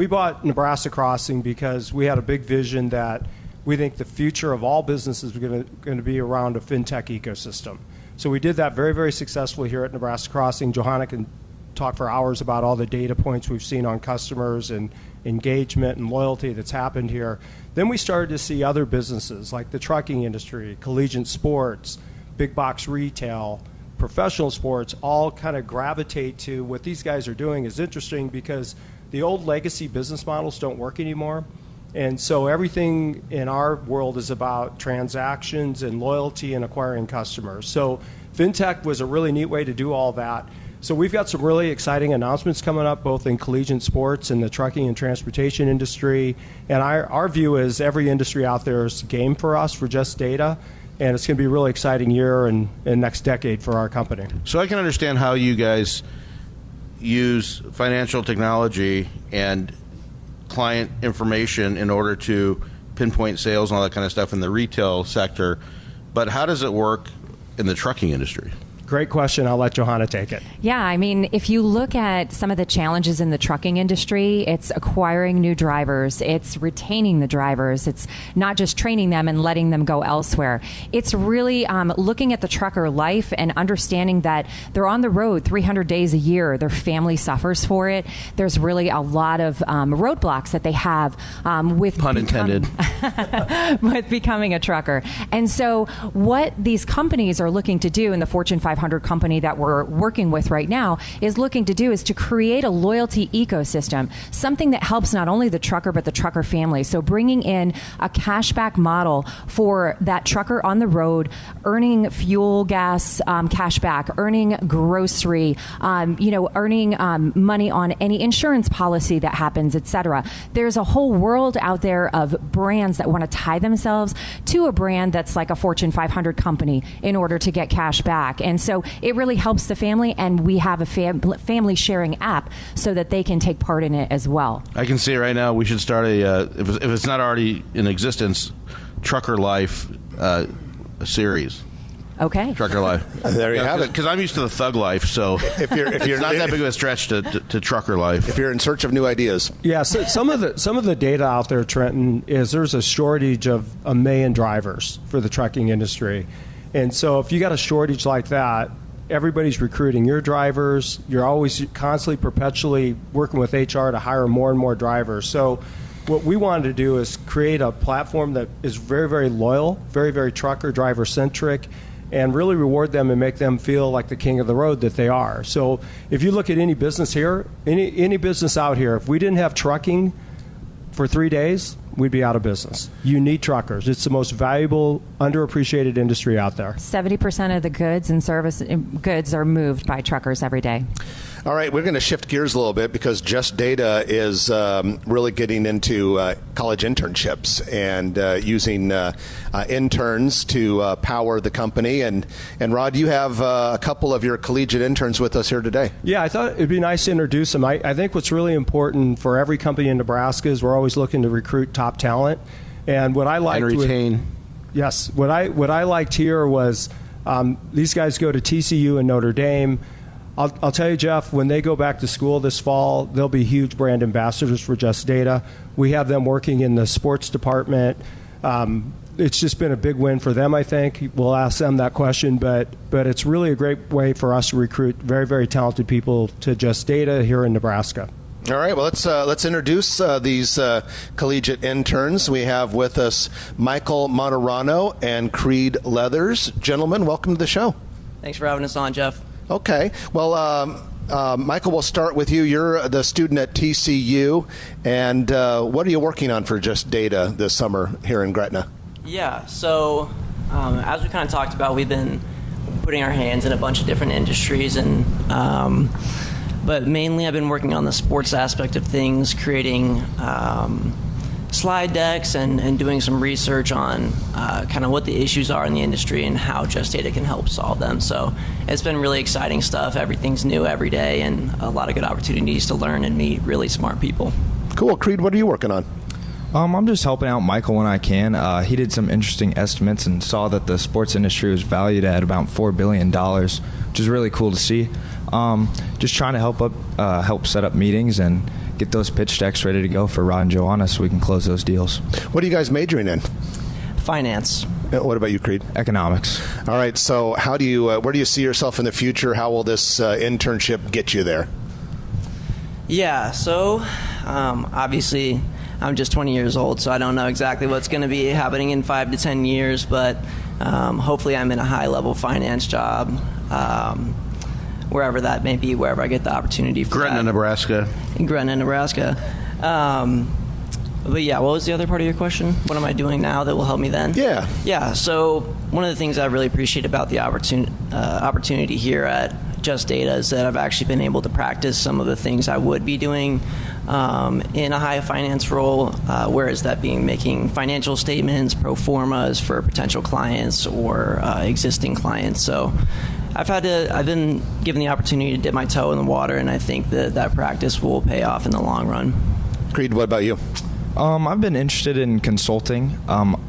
bought Nebraska Crossing because we had a big vision that we think the future of all businesses is going to be around a fintech ecosystem. So we did that very, very successfully here at Nebraska Crossing. Johanna can talk for hours about all the data points we've seen on customers and engagement and loyalty that's happened here. Then we started to see other businesses like the trucking industry, collegiate sports, big box retail, professional sports, all kind of gravitate to what these guys are doing is interesting because the old legacy business models don't work anymore. And so everything in our world is about transactions and loyalty and acquiring customers. So FinTech was a really neat way to do all that. So we've got some really exciting announcements coming up, both in collegiate sports and the trucking and transportation industry. And our view is every industry out there is game for us for Just Data. And it's going to be a really exciting year and next decade for our company. So I can understand how you guys use financial technology and client information in order to pinpoint sales and all that kind of stuff in the retail sector. But how does it work in the trucking industry? Great question. I'll let Johanna take it. Yeah, I mean, if you look at some of the challenges in the trucking industry, it's acquiring new drivers, it's retaining the drivers, it's not just training them and letting them go elsewhere. It's really looking at the trucker life and understanding that they're on the road 300 days a year. Their family suffers for it. There's really a lot of roadblocks that they have with pun intended with becoming a trucker. And so what these companies are looking to do in the Fortune 500 company that we're working with right now is looking to do is to create a loyalty ecosystem, something that helps not only the trucker but the trucker family. So bringing in a cashback model for that trucker on the road, earning fuel gas cashback, earning grocery, earning money on any insurance policy that happens, etc. There's a whole world out there of brands that want to tie themselves to a brand that's like a Fortune 500 company in order to get cash back. And so it really helps the family, and we have a family sharing app so that they can take part in it as well. I can see right now we should start if it's not already in existence, Trucker Life series. Okay. Trucker Life. There you have it. Because I'm used to the Thug Life, so if you're not that big of a stretch to Trucker Life. If you're in search of new ideas. Yeah, so some of the data out there, Trenton, is there's a shortage of 1 million drivers for the trucking industry. And so if you got a shortage like that, everybody's recruiting your drivers. You're always constantly, perpetually working with HR to hire more and more drivers. So what we wanted to do is create a platform that is very, very loyal, very, very trucker, driver-centric, and really reward them and make them feel like the king of the road that they are. So if you look at any business here, any business out here, if we didn't have trucking for 3 days, we'd be out of business. You need truckers. It's the most valuable, underappreciated industry out there. 70% of the goods and service goods are moved by truckers every day. All right, we're going to shift gears a little bit because Just Data is really getting into college internships and using interns to power the company. And Rod, you have a couple of your collegiate interns with us here today. Yeah, I thought it'd be nice to introduce them. I think what's really important for every company in Nebraska is we're always looking to recruit top talent. And what I liked and retain. What I liked here was these guys go to TCU and Notre Dame. I'll tell you, Jeff, when they go back to school this fall, they'll be huge brand ambassadors for Just Data. We have them working in the sports department. It's just been a big win for them, I think. We'll ask them that question, but it's really a great way for us to recruit very, very talented people to Just Data here in Nebraska. All right, well, let's introduce these collegiate interns. We have with us Michael Monterano and Creed Leathers. Gentlemen, welcome to the show. Thanks for having us on, Jeff. Okay. Well, Michael, we'll start with you. You're the student at TCU, and what are you working on for Just Data this summer here in Gretna? Yeah, so as we kind of talked about, we've been putting our hands in a bunch of different industries, and but mainly I've been working on the sports aspect of things, creating slide decks and doing some research on kind of what the issues are in the industry and how Just Data can help solve them. So it's been really exciting stuff. Everything's new every day and a lot of good opportunities to learn and meet really smart people. Cool. Creed, what are you working on? I'm just helping out Michael when I can. He did some interesting estimates and saw that the sports industry was valued at about $4 billion, which is really cool to see. Just trying to help set up meetings and get those pitch decks ready to go for Rod and Johanna so we can close those deals. What are you guys majoring in? Finance. What about you, Creed? Economics. All right. So how do you where do you see yourself in the future? How will this internship get you there? Yeah, so obviously I'm just 20 years old, so I don't know exactly what's going to be happening in 5 to 10 years, but Hopefully I'm in a high-level finance job, wherever that may be, wherever I get the opportunity for Gretna, that. Nebraska. In Gretna, Nebraska. But yeah, what was the other part of your question? What am I doing now that will help me then? Yeah. Yeah, so one of the things I really appreciate about the opportunity here at Just Data is that I've actually been able to practice some of the things I would be doing in a high finance role, whereas that being making financial statements, pro formas for potential clients or existing clients. So I've been given the opportunity to dip my toe in the water, and I think that practice will pay off in the long run. Creed, what about you? I've been interested in consulting.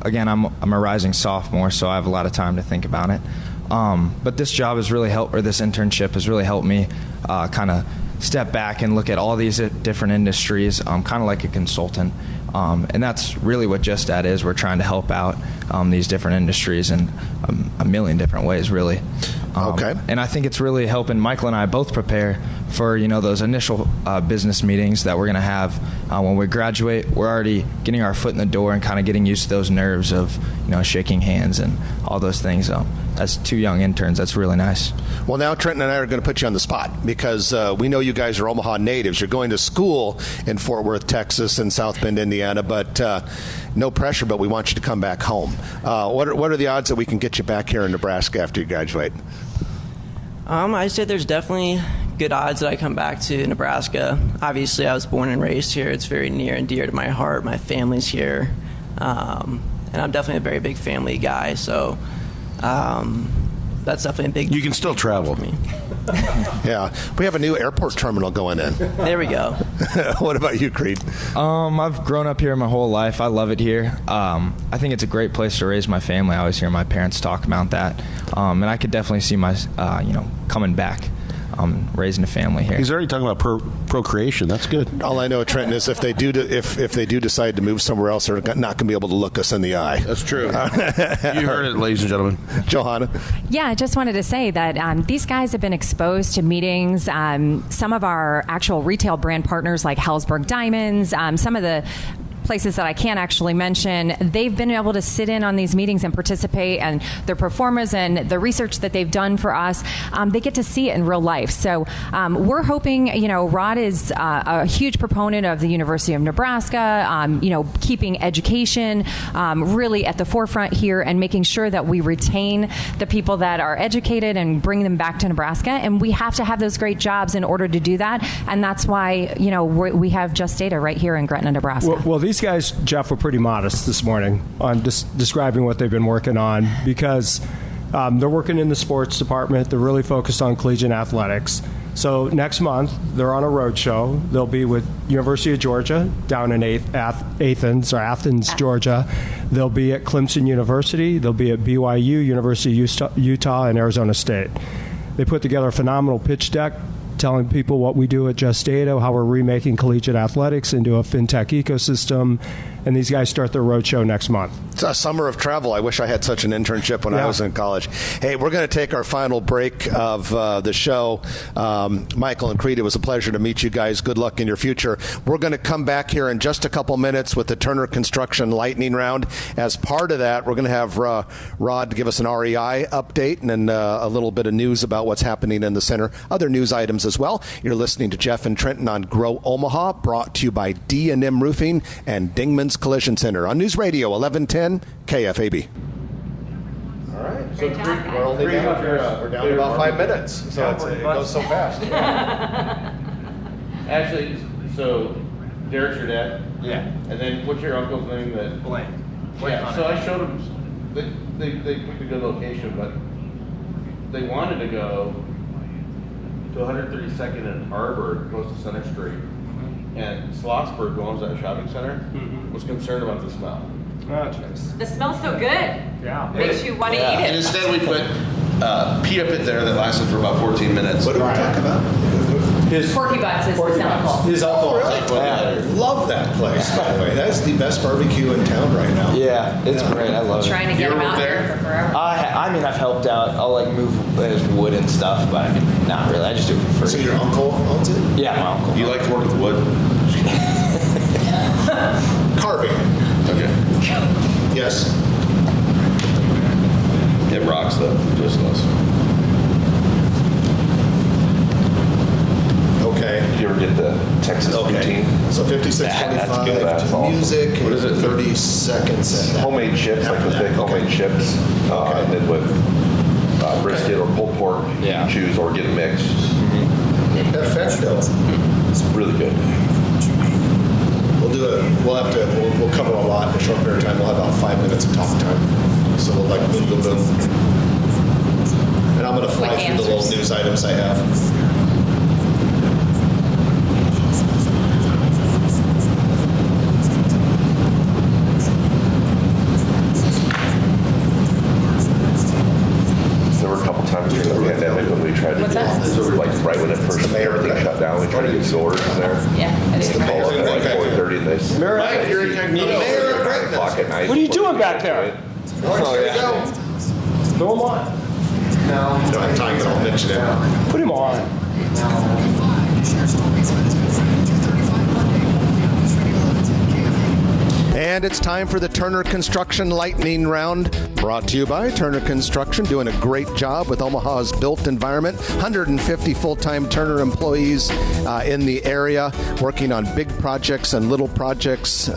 Again, I'm a rising sophomore, so I have a lot of time to think about it. But this job has really helped, or this internship has really helped me kind of step back and look at all these different industries, kind of like a consultant. And that's really what Just That is. We're trying to help out these different industries in a million different ways, really. Okay. And I think it's really helping Michael and I both prepare for, those initial business meetings that we're going to have when we graduate. We're already getting our foot in the door and kind of getting used to those nerves of, shaking hands and all those things. As two young interns, that's really nice. Well, now Trenton and I are going to put you on the spot because we know you guys are Omaha natives. You're going to school in Fort Worth, Texas, and South Bend, Indiana, but no pressure, but we want you to come back home. What are the odds that we can get you back here in Nebraska after you graduate? I'd say there's definitely good odds that I come back to Nebraska. Obviously, I was born and raised here. It's very near and dear to my heart. My family's here. And I'm definitely a very big family guy, so that's definitely a big... You can still travel. For me. Yeah. We have a new airport terminal going in. There we go. What about you, Creed? I've grown up here my whole life. I love it here. I think it's a great place to raise my family. I always hear my parents talk about that. And I could definitely see my, coming back. Raising a family here. He's already talking about procreation. That's good. All I know, Trenton, is if they do decide to move somewhere else, they're not going to be able to look us in the eye. That's true. You heard it, ladies and gentlemen. Johanna? Yeah, I just wanted to say that these guys have been exposed to meetings. Some of our actual retail brand partners like Hellsberg Diamonds, some of the places that I can't actually mention, they've been able to sit in on these meetings and participate, and their performers and the research that they've done for us, they get to see it in real life. So we're hoping, Rod is a huge proponent of the University of Nebraska, keeping education really at the forefront here and making sure that we retain the people that are educated and bring them back to Nebraska. And we have to have those great jobs in order to do that. And that's why, we have Just Data right here in Gretna, Nebraska. Well, these guys, Jeff, were pretty modest this morning on just describing what they've been working on because they're working in the sports department. They're really focused on collegiate athletics. So next month, they're on a road show. They'll be with University of Georgia down in Athens, Georgia. They'll be at Clemson University. They'll be at BYU, University of Utah, and Arizona State. They put together a phenomenal pitch deck telling people what we do at Just Data, how we're remaking collegiate athletics into a fintech ecosystem, and these guys start their roadshow next month. It's a summer of travel. I wish I had such an internship when I was in college. Hey, we're going to take our final break of the show. Michael and Creed, it was a pleasure to meet you guys. Good luck in your future. We're going to come back here in just a couple minutes with the Turner Construction Lightning Round. As part of that, we're going to have Rod give us an REI update and then a little bit of news about what's happening in the center, other news items as well. You're listening to Jeff and Trenton on Grow Omaha, brought to you by D&M Roofing and Dingman's Collision Center on News Radio 1110 KFAB. All right. So we're down to about 5 minutes. So it goes so fast. Actually, so Derek's your dad? Yeah. And then what's your uncle's name? Blaine. Yeah, so I showed them, they picked a good location, but they wanted to go to 132nd and Arbor, close to Center Street. And Slotsburg, who owns that shopping center, was concerned about the smell. The smells so good. Yeah. Makes you want to eat And it. instead we put pita pit there that lasted for about 14 minutes. What did we talk about? Porky Butts is his uncle. His uncle. Oh, really? Yeah. Love that place, by the way. That's the best barbecue in town right now. Yeah, it's great. I love it. Trying to get You him ever out there? there for forever. I've helped out. I'll move his wood and stuff, but not really. I just do it for free. So your uncle owns it? Yeah, my uncle. You like to work with wood? Carving. Okay. Yes. It rocks though. Just us. Okay. Did you ever get the Texas poutine? So 56.25 to music. What is it? 30 seconds. Homemade chips, like the thick homemade chips. And then with brisket or pulled pork, you can choose or get it mixed. Perfecto. It's really good. We'll do it. We'll cover a lot in a short period of time. We'll have about 5 minutes of talk time. So we'll like boom, boom, boom. And I'm going to fly through the little news items I have. Times during the pandemic when we tried to do, like right when it first everything shut down, we tried to get doors in there. Yeah, It's the mayor at like 4:30 and they Mike, you're incognito. Mayor of Greatness. What are you doing back there? All right, here we go. Throw him on. No. Don't have time, but I'll mention it. Put him on. And it's time for the Turner Construction Lightning Round, brought to you by Turner Construction, doing a great job with Omaha's built environment. 150 full-time Turner employees in the area, working on big projects and little projects,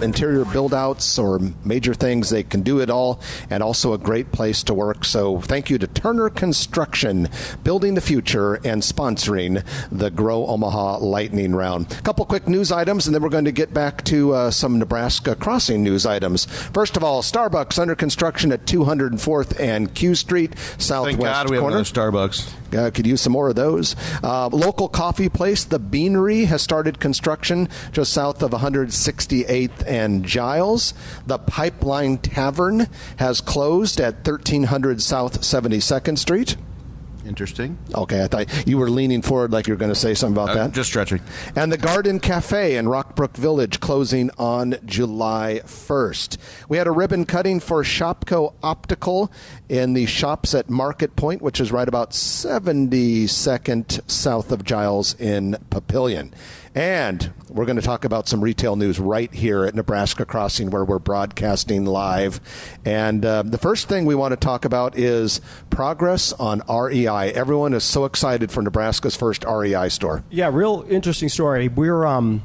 interior build-outs or major things. They can do it all, and also a great place to work. So thank you to Turner Construction, building the future and sponsoring the Grow Omaha Lightning Round. A couple quick news items, and then we're going to get back to some Nebraska Crossing news items. First of all, Starbucks under construction at 204th and Q Street, southwest Thank God we have corner. another Starbucks. Could use some more of those. Local coffee place, The Beanery, has started construction just south of 168th and Giles. The Pipeline Tavern has closed at 1300 South 72nd Street. Interesting. Okay, I thought you were leaning forward like you were going to say something about that. Just stretching. And the Garden Cafe in Rockbrook Village closing on July 1st. We had a ribbon cutting for Shopco Optical in the shops at Market Point, which is right about 72nd south of Giles in Papillion. And we're going to talk about some retail news right here at Nebraska Crossing, where we're broadcasting live. And the first thing we want to talk about is progress on REI. Everyone is so excited for Nebraska's first REI store. Yeah, real interesting story. We're going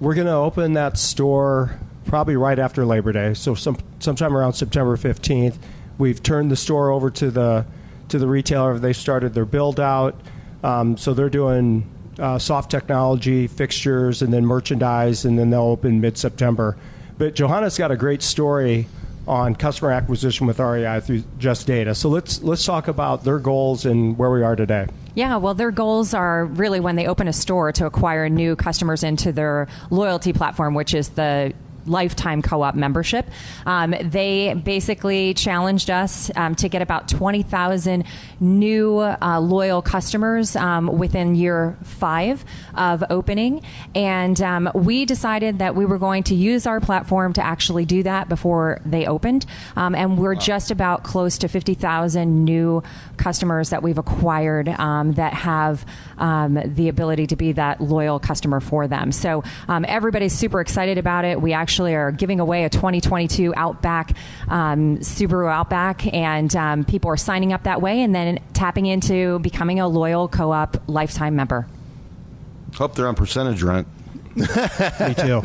to open that store probably right after Labor Day, so sometime around September 15th. We've turned the store over to the retailer. They started their build out, so they're doing soft technology, fixtures, and then merchandise, and then they'll open mid-September. But Johanna's got a great story on customer acquisition with REI through Just Data. So let's talk about their goals and where we are today. Yeah, well, their goals are really when they open a store to acquire new customers into their loyalty platform, which is the lifetime co-op membership. They basically challenged us to get about 20,000 new loyal customers within year 5 of opening. And we decided that we were going to use our platform to actually do that before they opened. And we're just about close to 50,000 new customers that we've acquired that have the ability to be that loyal customer for them. So everybody's super excited about it. We actually are giving away a 2022 Outback, Subaru Outback, and people are signing up that way and then tapping into becoming a loyal co-op lifetime member. Hope they're on percentage rent. Me too.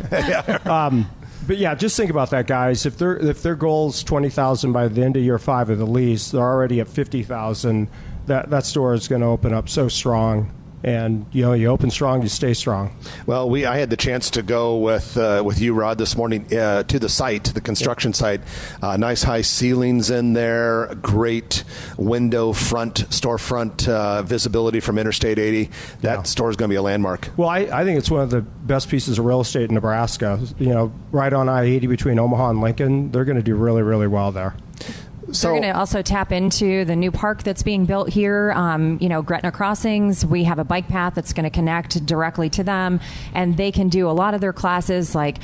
But yeah, just think about that, guys. If their goal's 20,000 by the end of year 5 of the lease, they're already at 50,000. That store is going to open up so strong. And you open strong, you stay strong. Well, I had the chance to go with you, Rod, this morning to the site, the construction site. Nice high ceilings in there, great window storefront visibility from Interstate 80. That store is going to be a landmark. Well, I think it's one of the best pieces of real estate in Nebraska. Right on I-80 between Omaha and Lincoln, they're going to do really, really well there. So they're going to also tap into the new park that's being built here, Gretna Crossings. We have a bike path that's going to connect directly to them, and they can do a lot of their classes, like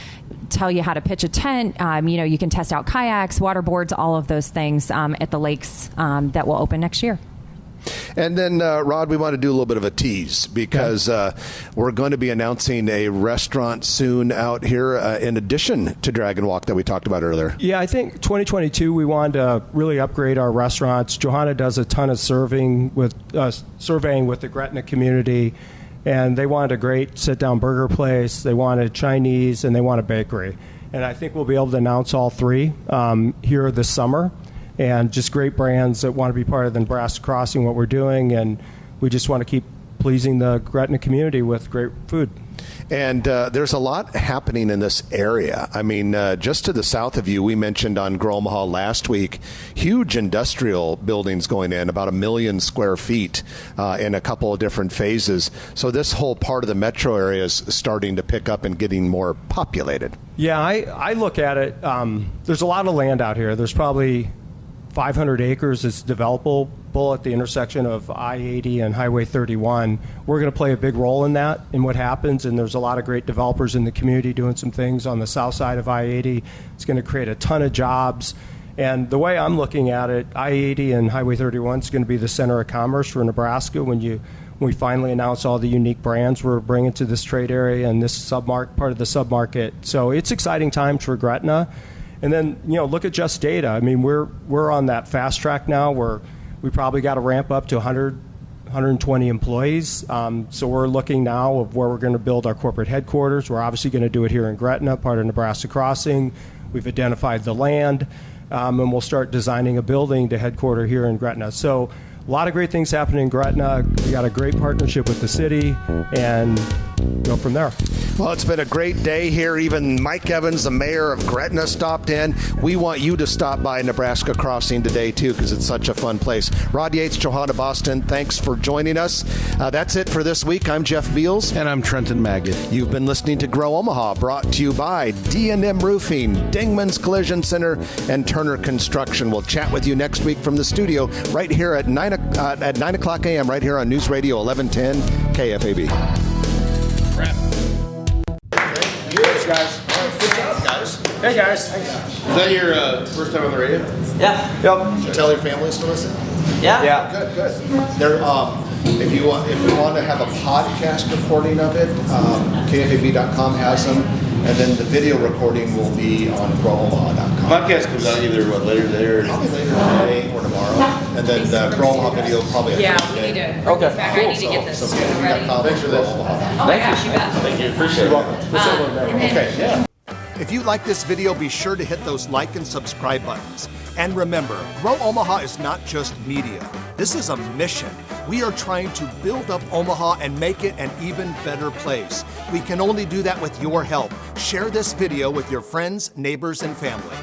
tell you how to pitch a tent. You can test out kayaks, water boards, all of those things at the lakes that will open next year. And then, Rod, we want to do a little bit of a tease because we're going to be announcing a restaurant soon out here in addition to Dragon Walk that we talked about earlier. Yeah, I think 2022 we wanted to really upgrade our restaurants. Johanna does a ton of surveying with the Gretna community, and they wanted a great sit-down burger place, they wanted Chinese, and they want a bakery. And I think we'll be able to announce all three here this summer. And just great brands that want to be part of the Nebraska Crossing, what we're doing, and we just want to keep pleasing the Gretna community with great food. And there's a lot happening in this area. I mean, just to the south of you, we mentioned on Grow Omaha last week, huge industrial buildings going in, about 1 million square feet in a couple of different phases. So this whole part of the metro area is starting to pick up and getting more populated. Yeah, I look at it. There's a lot of land out here. There's probably 500 acres that's developable at the intersection of I-80 and Highway 31. We're going to play a big role in that, in what happens, and there's a lot of great developers in the community doing some things on the south side of I-80. It's going to create a ton of jobs. And the way I'm looking at it, I-80 and Highway 31 is going to be the center of commerce for Nebraska when we finally announce all the unique brands we're bringing to this trade area and this part of the submarket. So it's exciting times for Gretna. And then, look at Just Data. I mean, we're on that fast track now where we probably got to ramp up to 120 employees. So we're looking now of where we're going to build our corporate headquarters. We're obviously going to do it here in Gretna, part of Nebraska Crossing. We've identified the land, and we'll start designing a building to headquarter here in Gretna. So a lot of great things happening in Gretna. We got a great partnership with the city, and go from there. Well, it's been a great day here. Even Mike Evans, the mayor of Gretna, stopped in. We want you to stop by Nebraska Crossing today, too, because it's such a fun place. Rod Yates, Johanna Boston, thanks for joining us. That's it for this week. I'm Jeff Beals. And I'm Trenton Maggot. You've been listening to Grow Omaha, brought to you by D&M Roofing, Dingman's Collision Center, and Turner Construction. We'll chat with you next week from the studio right here at 9 o'clock a.m. right here on News Radio 1110 KFAB. Cheers, guys. Good job, guys. Hey, guys. Is that your first time on the radio? Yeah. Yep. Did you tell your families to listen? Yeah. Good. There, if you want to have a podcast recording of it, KFAB.com has them, and then the video recording will be on GrowOmaha.com. Podcast comes out either later today or probably later today or tomorrow, and then the Grow Omaha video probably. Yeah, we need to bring this back. I need to get this ready. Thanks for this. Oh my gosh, you bet. Thank you. Appreciate it. Okay. Yeah. If you like this video, be sure to hit those like and subscribe buttons. And remember, Grow Omaha is not just media. This is a mission. We are trying to build up Omaha and make it an even better place. We can only do that with your help. Share this video with your friends, neighbors, and family.